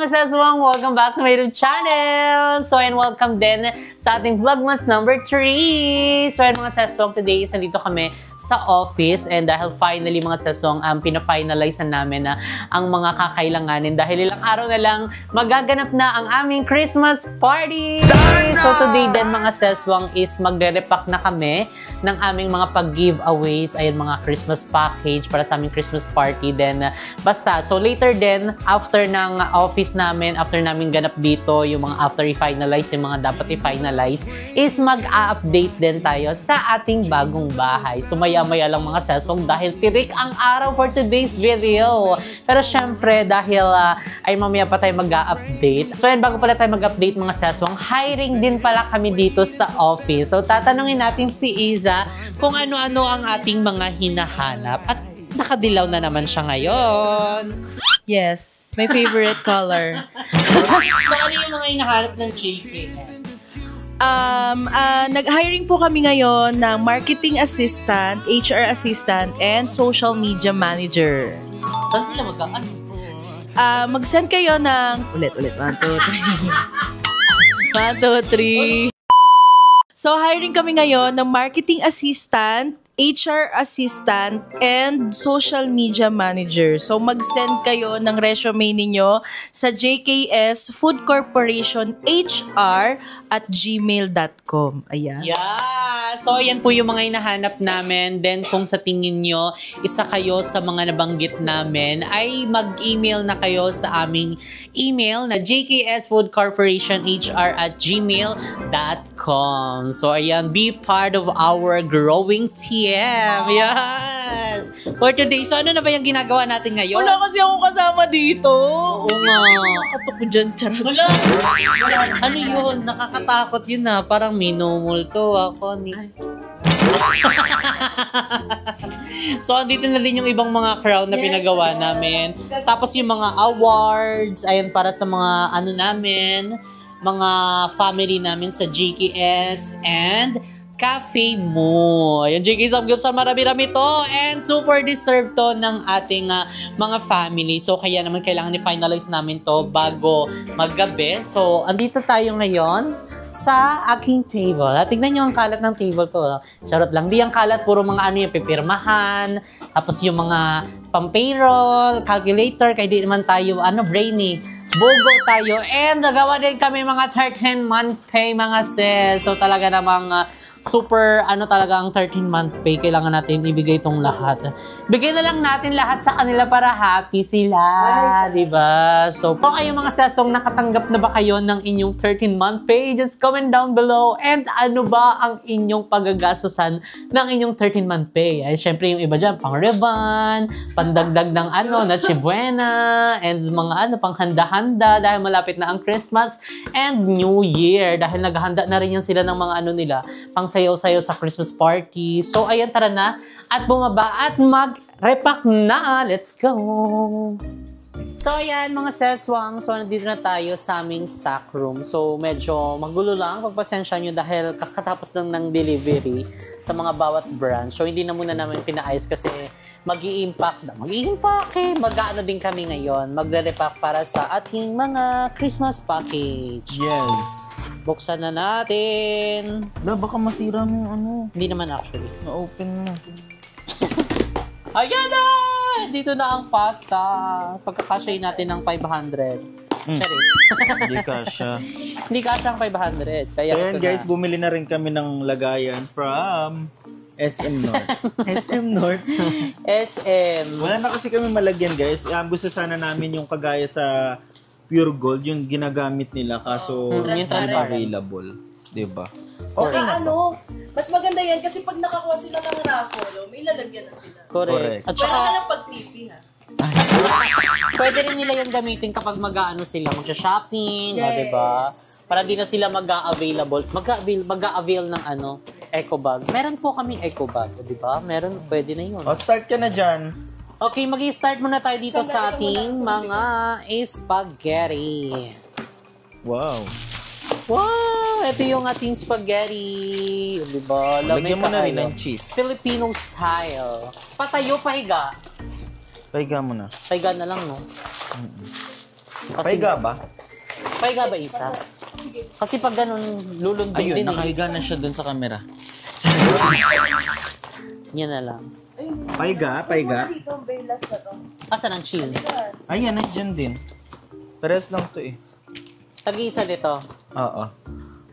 mga seswang! Welcome back to my YouTube channel! So, and welcome din sa ating Vlogmas number 3! So, and mga seswang, today is nandito kami sa office and dahil finally mga seswang, pina-finalize na namin na ang mga kakailanganin dahil ilang araw na lang magaganap na ang aming Christmas party! So, today din mga seswang is magre-repack na kami ng aming mga pag-giveaways, ayun mga Christmas package para sa aming Christmas party. Then, basta, so later din, after ng office namin, after namin ganap dito, yung mga after i-finalize, yung mga dapat i-finalize, is mag-a-update din tayo sa ating bagong bahay. So maya-maya lang mga seswang dahil tirik ang araw for today's video. Pero syempre, dahil ay mamaya pa tayo mag-a-update. So yan, bago pala tayo mag-update mga seswang, hiring din pala kami dito sa office. So tatanungin natin si Iza kung ano-ano ang ating mga hinahanap. At nakadilaw na naman siya ngayon. Yes, my favorite color. So, ano yung mga hinahanap ng JKS? Nag-hiring po kami ngayon ng marketing assistant, HR assistant, and social media manager. Saan sila mag-ano? Mag-send kayo ng... Ulit. 1, 2, 3. 1, 2, 3. So, hiring kami ngayon ng marketing assistant, HR assistant, and social media manager. So, mag-send kayo ng resume ninyo sa JKS Food Corporation HR at gmail.com. Ayan. Yeah! So, yan po yung mga hinahanap namin. Then, kung sa tingin nyo, isa kayo sa mga nabanggit namin, ay mag-email na kayo sa aming email na jksfoodcorporationhr at gmail.com. So, ayan, be part of our growing team. Yes! For today, so ano na ba yung ginagawa natin ngayon? Wala kasi akong kasama dito. Oo nga. Nakatok ko dyan, charot. Wala! Ano yun? Nakakatakot yun na. Parang minumulto ako ni... So, dito na din yung ibang mga crown na pinagawa namin. Tapos yung mga awards, ayan, para sa mga ano namin, mga family namin sa GKS and Cafe Mo. Yung JK Samgyupsal, marami-rami to and super deserved to ng ating mga family. So, kaya naman kailangan i-finalize namin to bago maggabi. So, andito tayo ngayon sa aking table. Tingnan nyo ang kalat ng table ko. Charot lang. Di ang kalat, puro mga ano yung pipirmahan. Tapos yung mga pang-payroll, calculator, kaya di naman tayo, brainy. Bogo tayo. And nagawa din kami mga 13-month pay mga sis. So talaga namang super, talaga ang 13-month pay. Kailangan natin ibigay itong lahat. Bigay na lang natin lahat sa kanila para happy sila. Diba? So, kung kayo mga sesong nakatanggap na ba kayo ng inyong 13-month pay, just comment down below. And ano ba ang inyong paggagastosan ng inyong 13-month pay? Ay, syempre yung iba dyan, pang ribbon, pandagdag ng Noche Buena, and mga panghanda-handa dahil malapit na ang Christmas and New Year. Dahil naghahanda na rin yan sila ng mga nila, pang sayaw-sayaw sa Christmas party. So, ayan, tara na. At bumaba at mag-repack na. Let's go! So, ayan, mga seswang. So, nandito na tayo sa aming stock room. So, medyo magulo lang. Pagpasensya nyo dahil kakatapos lang ng delivery sa mga bawat branch. So, hindi na muna namin pinaayos kasi mag-i-impact mag-ano din kami ngayon. Magre-repack para sa ating mga Christmas package. Yes. Buksan na natin. Baka masira mo yung Hindi naman actually. Na-open mo. Ayan na! Dito na ang pasta. Pagkakasyahin natin ng 500. Charis. Hindi kasha. Hindi kasya ang 500. Kaya So yan guys, bumili na rin kami ng lagayan from SM North. SM North. SM. Wala na kasi kami malagyan guys. Gusto sana namin yung kagaya sa Pure Gold, yung ginagamit nila kaso hindi available. Diba? Okay na mas maganda yan kasi pag nakakuha sila ng raffle, may lalagyan na sila. Correct. At Pwede saka, ka lang pag-TV ha. pwede rin nila yung gamitin kapag sila, magsha-shopping, Yes. diba? Para di na sila mag-a-avail ng eco bag. Meron po kaming eco bag, diba? Pwede na yun. Start ka na dyan. Okay, mag-i-start muna tayo dito sa ating mga spaghetti. Wow. Wow! Ito yung ating spaghetti. Diba? Lagyan mo na rin ng cheese. Filipino style. Patayo, pahiga. Pahiga mo na. Pahiga na lang, no? Paiga ba? Paiga ba isa? Kasi pag ganun, lulundong Ayun, din nakahiga na siya dun sa camera. Yan na lang. Paiga. Asan ang cheese? Ayan, nandiyan din. Pares lang to eh. Tag-isa dito. Oo.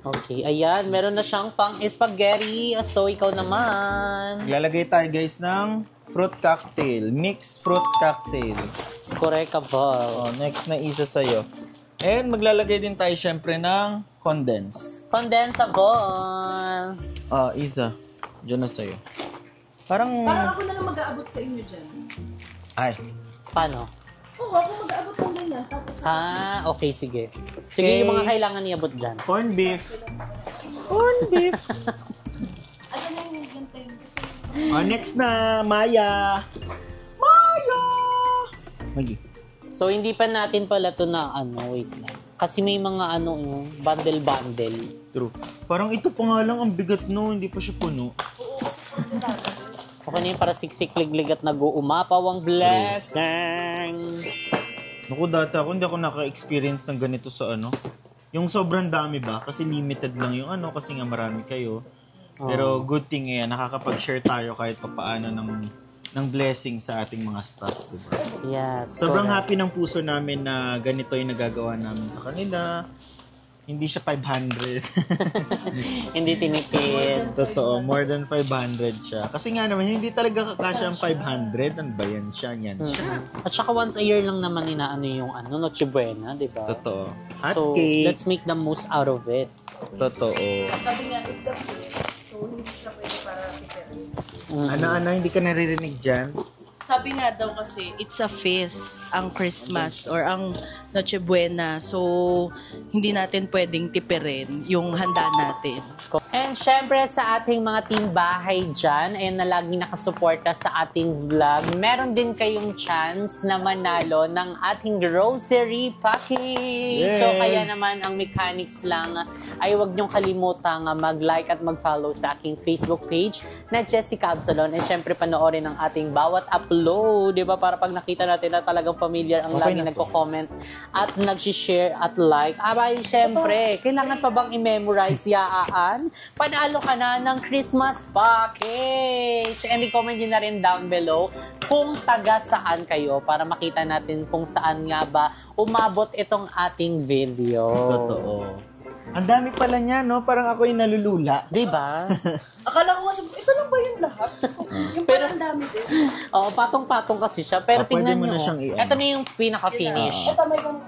Okay, ayan. Meron na siyang pang spaghetti. So, ikaw naman. Ilalagay tayo guys ng fruit cocktail. Mixed fruit cocktail. Correct ka ba? Oh, next na isa sa'yo. And maglalagay din tayo syempre ng condense. Condensable. Isa. Diyan na sa'yo. Parang Parang ako na lang mag-aabot sa inyo dyan. Ay. Paano? Oo, ako mag-aabot ng ganyan. Tapos Okay, sige. Sige, Okay. yung mga kailangan niabot dyan. Corn beef. ano na yung gantay kasi. Next na, Maya. Magi. So, hindi pa natin pala to na wait lang. Kasi may mga bundle-bundle. True. Parang ito pa nga lang ang bigat no, hindi pa siya puno. Okay na yun para siksik-liglig at nag-uumapaw ang blessing. Naku, dati hindi ako naka-experience ng ganito sa yung sobrang dami ba? Kasi limited lang yung kasi nga marami kayo. Pero good thing nakakapag-share tayo kahit papaano ng blessing sa ating mga staff, diba? Yes. Sobrang correct. happy ng puso namin na ganito yung nagagawa namin sa kanila. Hindi siya 500. Hindi tinipid. Totoo, more than 500 siya. Kasi nga naman, hindi talaga kakasya ang 500. Ano ba yan siya? Yan siya. At saka once a year lang naman inaano yung Noche Buena, di ba? Totoo. Hot So, cake. let's make the most out of it. Totoo. Sabi nga, it's a fish. So, hindi siya pwede para pipirin. Ano, hindi ka naririnig dyan? Sabi nga daw kasi, it's a feast ang Christmas or ang Noche Buena. So, hindi natin pwedeng tipirin yung handa natin. And syempre sa ating mga team bahay dyan, ayun na lagi nakasuporta sa ating vlog, meron din kayong chance na manalo ng ating grocery package. Yes! So kaya naman ang mechanics lang ay huwag niyong kalimutang mag-like at mag-follow sa aking Facebook page na Jessica Absalon. And syempre panoorin ang ating bawat upload, di ba? Para pag nakita natin na talagang familiar ang Okay lagi na po. nagko-comment at nag-share at like. Abay, syempre, kailangan pa bang i-memorize yaan? Panalo ka na ng Christmas package! And i-comment nyo na rin down below kung taga saan kayo para makita natin kung saan nga ba umabot itong ating video. Totoo. Ang dami pala niya, no? Parang ako yung nalulula. Diba? Akala ko kasi, ito lang ba yung lahat? Yung Pero- parang dami din. Oo, patong-patong kasi siya. Pero Pwede tingnan mo na nyo. siyang i-ano. Ito na yung pinaka-finish. Ito may ganun.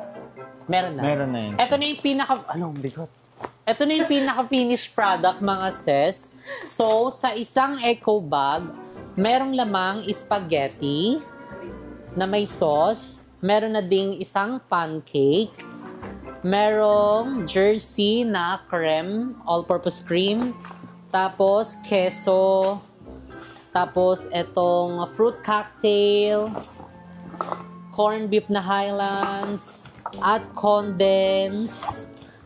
Meron na. Meron na yun. Ito na yung bigot. Ito na yung pinaka-finished product, mga sis. So, sa isang eco bag, merong lamang spaghetti na may sauce. Meron na ding isang pancake. Merong jersey na cream, all-purpose cream. Tapos, queso. Tapos, etong fruit cocktail. Corn beef na Highlands. At condense.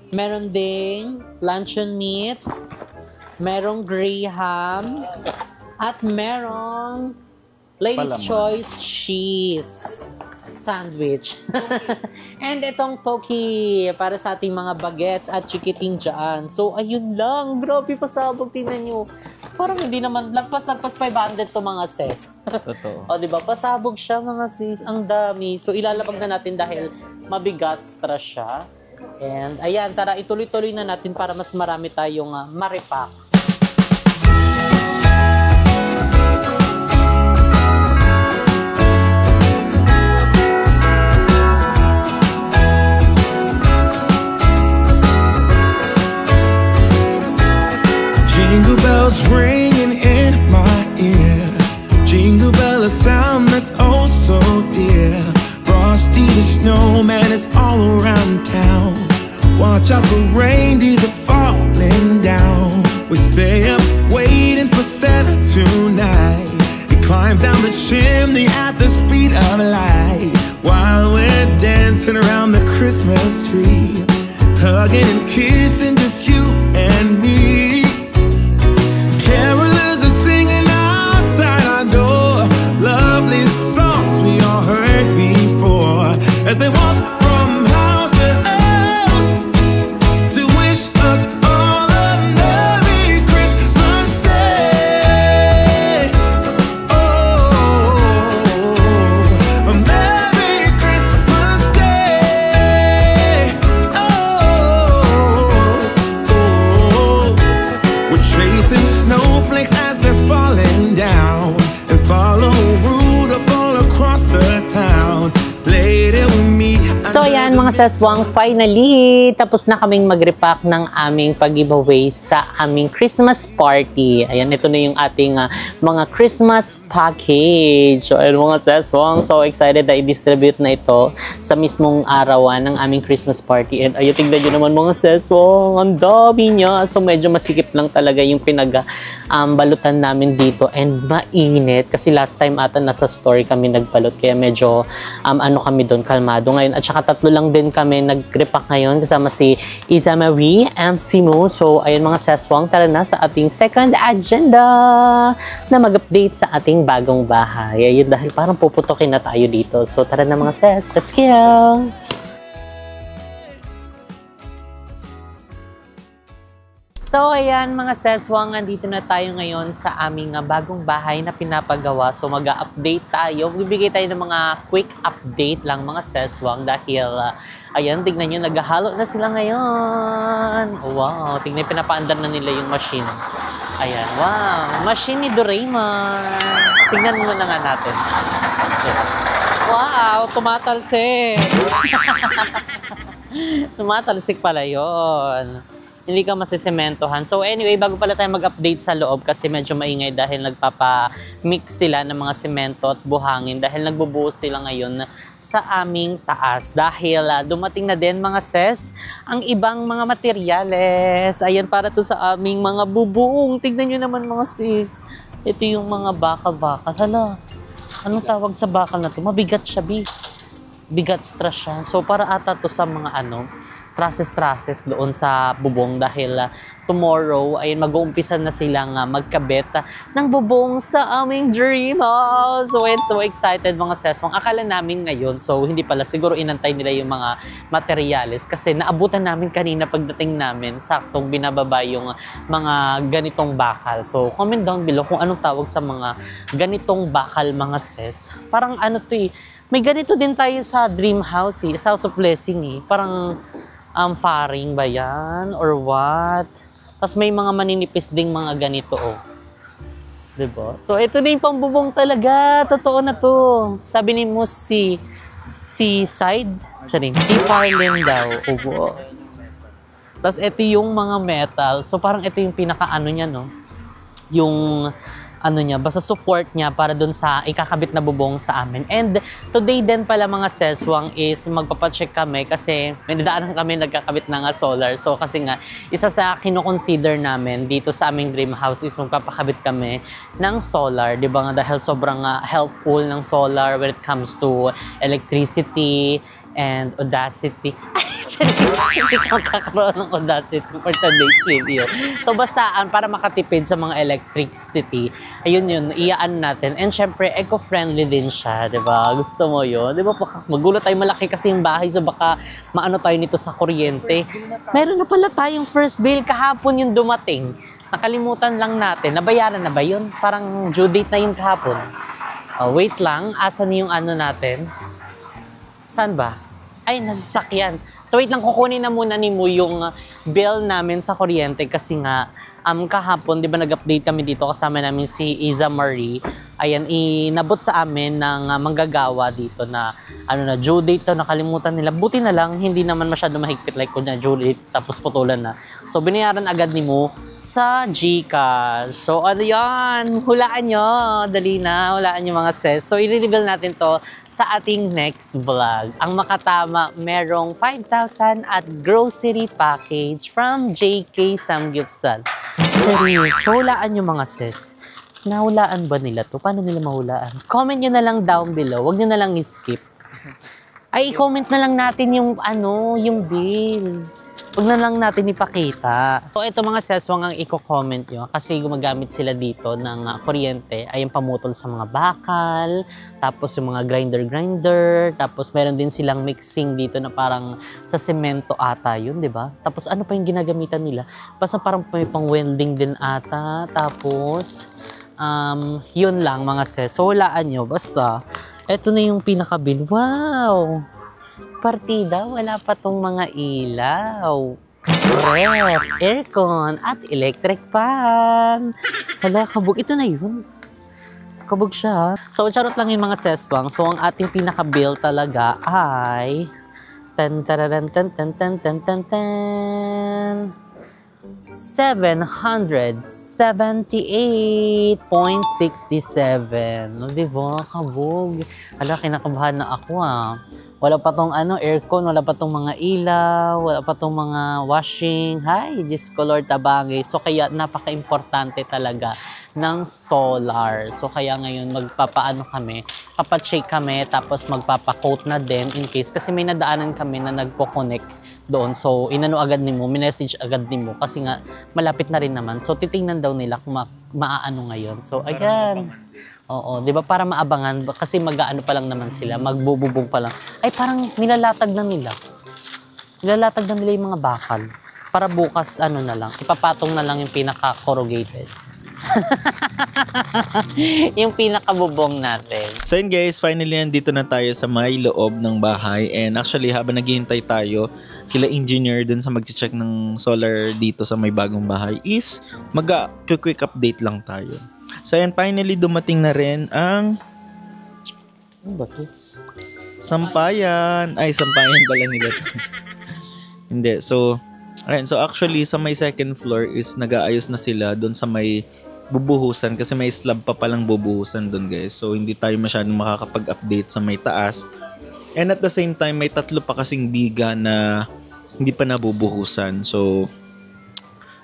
Meron ding luncheon meat. Merong graham. At merong Ladies' Palaman. Choice cheese sandwich. And itong poki para sa ating mga bagets at chikiting dyan. So, ayun lang. Grabe, pasabog. Tingnan nyo. Parang hindi naman, lagpas 500 to mga sis. Totoo. O, diba? Pasabog siya, mga sis. Ang dami. So, ilalapag na natin dahil mabigat stress siya. And, ayan, tara, ituloy-tuloy na natin para mas marami tayong maripak. Jingle bells ringing in my ear. Jingle bell, a sound that's oh so dear. Frosty the snowman is all around town. Watch out for reindeers are falling down. We stay up waiting for Santa tonight. He climbs down the chimney at the speed of light, while we're dancing around the Christmas tree, hugging and kissing just you and me. Carolers are singing outside our door, lovely songs we all heard before, as they walk from So ayan mga seswang, finally tapos na kaming mag-repack ng aming pag-giveaway sa aming Christmas party. Ayan, ito na yung ating mga Christmas package. So ayan mga seswang, so excited na i-distribute na ito sa mismong arawan ng aming Christmas party. And ayun, tignan nyo naman mga seswang, ang dami niya. So medyo masikip lang talaga yung balutan namin dito and mainit kasi last time ata nasa store kami nagbalot kaya medyo ano kami doon, kalmado ngayon. At saka tatlo lang din kami nag-repack ngayon kasama si Iza Marie and Simo. So ayun mga seswang, tara na sa ating second agenda na mag-update sa ating bagong bahay. Ayun, dahil parang puputokin na tayo dito. So tara na mga ses, let's go! So, ayan mga seswang, andito na tayo ngayon sa aming bagong bahay na pinapagawa. So, mag-update tayo. Bibigay tayo ng mga quick update lang mga seswang dahil, ayan, tignan nyo, naghahalo na sila ngayon. Wow, tignan, pinapaandar na nila yung machine. Ayan, wow, machine ni Doraemon. Tignan muna nga natin. Wow, tumatalsik. Tumatalsik pala yun. Hindi ka masisementohan. So anyway, bago pala tayo mag-update sa loob kasi medyo maingay dahil nagpapa-mix sila ng mga semento at buhangin dahil nagbubuhos sila ngayon sa aming taas. Dahil dumating na din mga ses ang ibang mga materyales. Ayan, para to sa aming mga bubong. Tignan nyo naman mga sis. Ito yung mga bakal-bakal. Hala, anong tawag sa bakal na to? Mabigat siya, bigat strass siya. So para ata to sa mga trusses doon sa bubong dahil tomorrow ay mag-uumpisa na silang magkabit ng bubong sa aming dream house. So it's so excited mga seswang. Akala namin ngayon, so hindi pala, siguro inantay nila yung mga materyales kasi naabutan namin kanina pagdating namin, saktong binababa yung mga ganitong bakal. So comment down below kung anong tawag sa mga ganitong bakal mga ses. Parang ano to may ganito din tayo sa dream house sa House of Blessing parang faring ba yan? Or what? Tapos may mga maninipis ding mga ganito, Diba? So, ito na yung pambubong talaga. Totoo na to. Sabi ni mo seaside? Sea Farlin daw. Obo. Tapos, ito yung mga metal. So, parang ito yung pinaka-ano niya, no? Yung basta support niya para dun sa ikakabit na bubong sa amin. And today din pala mga seswang is magpapacheck kami kasi may nadaanan kami nagkakabit na nga solar. So kasi nga, isa sa kino-consider namin dito sa aming dream house is magpapakabit kami ng solar. Diba nga dahil sobrang helpful ng solar when it comes to electricity and Audacity. Hindi ka magkakaroon ng Audacity for today's video. So basta para makatipid sa mga electricity, ayun, iyaan natin. And syempre, eco-friendly din siya, di ba? Gusto mo yun? Di ba? Magulo tayo, malaki kasi yung bahay, so baka maano tayo nito sa kuryente. Meron na pala tayong first bill kahapon yung dumating. Nakalimutan lang natin. Nabayaran na ba yun? Parang due date na yun kahapon. Wait lang, asan yung natin? Saan ba? Ay, nasasakyan. So wait lang, kukunin na muna ni Mo yung bill namin sa kuryente kasi nga kahapon, di ba nag-update kami dito kasama namin si Iza Marie. Ayan, inabot sa amin ng manggagawa dito na due date to, nakalimutan nila. Buti na lang, hindi naman masyado mahigpit like kung na due date tapos putulan na. So binayaran agad ni Mo sa GCash. So ano yan, hulaan nyo, dali na, hulaan nyo mga ses. So i-reveal natin to sa ating next vlog. Ang makatama, merong 5,000 at grocery package from JK Samgyupsal. So hulaan nyo mga ses. Nahulaan ba nila to? Paano nila mahulaan? Comment nyo na lang down below. Huwag nyo na lang i-skip. Ay, comment na lang natin yung yung bill. Huwag na lang natin ipakita. So, ito mga seswang ang i-comment nyo kasi gumagamit sila dito ng kuryente ay yung pamutol sa mga bakal, tapos yung mga grinder, tapos meron din silang mixing dito na parang sa semento ata yun, di ba? Tapos ano pa yung ginagamitan nila? Basta parang may pang welding din ata, tapos yun lang mga ses. So, hulaan nyo. Basta, eto na yung pinaka-bill. Wow! Partida, wala pa tong mga ilaw. Ref, aircon, at electric fan. Hala, kabog. Ito na yun. Kabog siya. So, charot lang yung mga sesbang. So, ang ating pinaka-bill talaga ay Tan tararan tan tan tan tan tan tan. 778.67. No, diba? Kabog. Hala, kinakabahan na ako Wala pa tong aircon, wala pa tong mga ilaw, wala pa tong mga washing. Hay, Diyos ko Lord, tabangay. So kaya napaka-importante talaga ng solar. So kaya ngayon magpapaano kami, papacheck kami, tapos magpapakote na din in case. Kasi may nadaanan kami na nagko-connect doon. So inano agad nimo, minessage agad nimo kasi nga malapit na rin naman. So titingnan daw nila kung maaano ngayon. So ayan. Oo, 'di ba para maabangan kasi mag-aano pa lang naman sila, magbububog pa lang. Ay parang nilalatag na nila. Nilalatag na nila yung mga bakal. Para bukas na lang, ipapatong na lang yung pinaka-corrugated. Yung pinakabubong natin. So yun guys, finally nandito na tayo sa may loob ng bahay. And actually habang naghihintay tayo kila engineer dun sa mag-check ng solar dito sa may bagong bahay is mag-quick update lang tayo. So ayan, finally dumating na rin ang ano ba to? Sampayan. Ay, sampayan pala nila. Hindi. So, ayan. So actually sa may second floor is nag-aayos na sila doon sa may bubuhusan kasi may slab pa palang bubuhusan doon guys. So hindi tayo masyadong makakapag-update sa may taas. And at the same time may 3 pa kasing biga na hindi pa nabubuhusan. So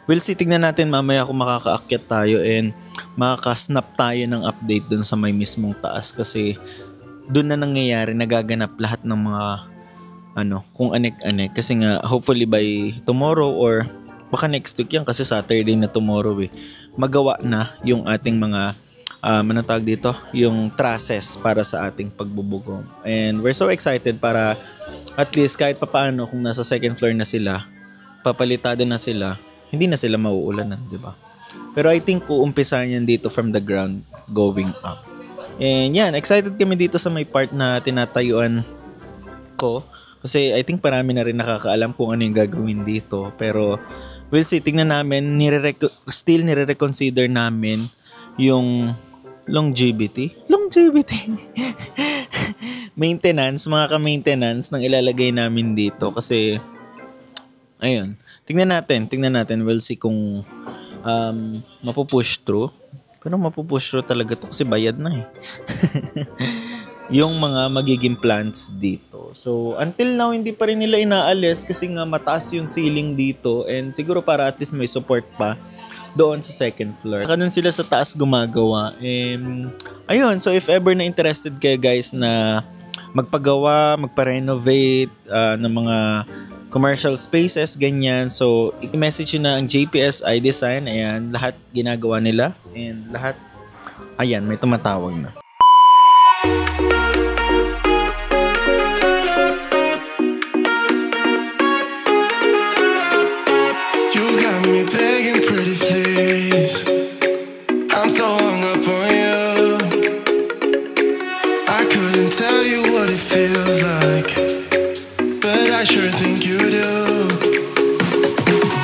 we'll see, tignan natin mamaya kung makakaakyat tayo and makaka-snap tayo ng update doon sa may mismong taas kasi doon na nangyayari, nagaganap lahat ng mga kung anek-anek kasi nga hopefully by tomorrow or baka next week yan kasi Saturday na tomorrow magawa na yung ating mga tawag dito, yung trusses para sa ating pagbubugong. And we're so excited para at least kahit papaano kung nasa second floor na sila, papalitado na sila, hindi na sila mauulanan, di ba? Pero I think uumpisahan yan dito from the ground going up. And yan, excited kami dito sa may part na tinatayuan ko. Kasi I think parami na rin nakakaalam kung ano yung gagawin dito. Pero we'll see, tingnan namin, still nire-reconsider namin yung longevity. Maintenance, mga ka-maintenance ng ilalagay namin dito. Kasi ayun, tingnan natin, we'll see kung mapupush through. Pero mapupush through talaga to kasi bayad na yung mga magiging plants dito. So until now hindi pa rin nila inaalis kasi nga mataas yung ceiling dito and siguro para at least may support pa doon sa second floor. Kanon sila sa taas gumagawa. Ayun, so if ever na interested kayo guys na magpagawa, magpa-renovate ng mga commercial spaces, ganyan. So, i-message nyo na ang JPS iDesign. Ayan, lahat ginagawa nila. And lahat, ayan, may tumatawag na. You got me begging pretty please. I'm so hung up on you. I couldn't tell you what it feels like, but I sure think you do.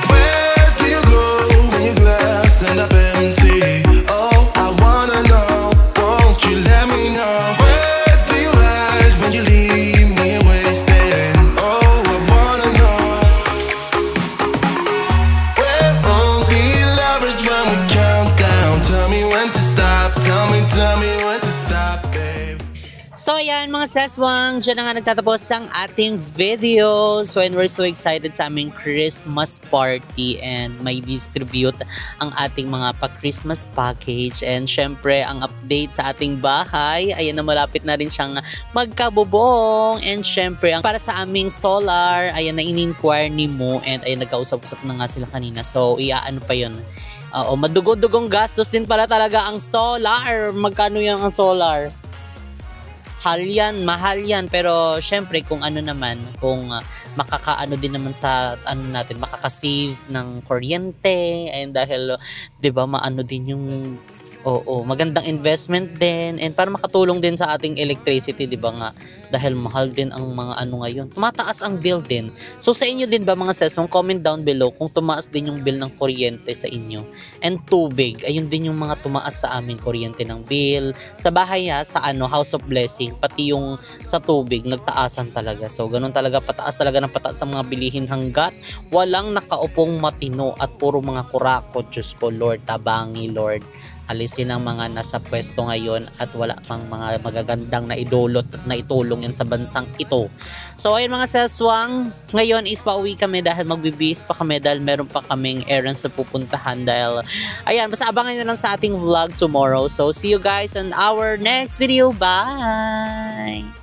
Where do you go when your glass end up empty? Oh, I wanna know, won't you let me know? Where do you hide when you leave me wasted? Oh, I wanna know. We're only lovers when we count down. Tell me when to stop, tell me when to stop, babe. So ayan mga seswang, dyan na nga nagtatapos ang ating video. So and we're so excited sa aming Christmas party and may distribute ang ating mga pa-Christmas package. And syempre ang update sa ating bahay, ayan na malapit na rin siyang magkabubong. And syempre para sa aming solar, ayan na in-inquire ni Mo and ayan nagkausap-usap na nga sila kanina. So iaano pa yun? Madugo-dugong gastos din pala talaga ang solar. Magkano yan ang solar? Mahal yan, pero syempre kung ano naman, kung makakaano din naman sa ano natin, makakasave ng kuryente, and dahil 'di ba maano din yung Oo, magandang investment din and para makatulong din sa ating electricity, 'di ba nga? Dahil mahal din ang mga ano ngayon. Tumataas ang bill din. So sa inyo din ba mga sis, comment down below kung tumaas din yung bill ng kuryente sa inyo. And tubig, ayun din yung mga tumaas sa amin, kuryente ng bill. Sa bahay sa House of Blessing, pati yung sa tubig nagtaasan talaga. So ganun talaga, pataas talaga ng pataas ang mga bilihin hanggat walang nakaupong matino at puro mga kurakot. Diyos ko, Lord, tabangi, Lord. Alisin ang mga nasa pwesto ngayon at wala pang mga magagandang na idulot at na itulong yan sa bansang ito. So ayun mga seswang, ngayon is pauwi kami dahil magbibihis pa kami dahil meron pa kaming errands sa pupuntahan dahil ayan, basta abangan nyo lang sa ating vlog tomorrow. So see you guys on our next video. Bye!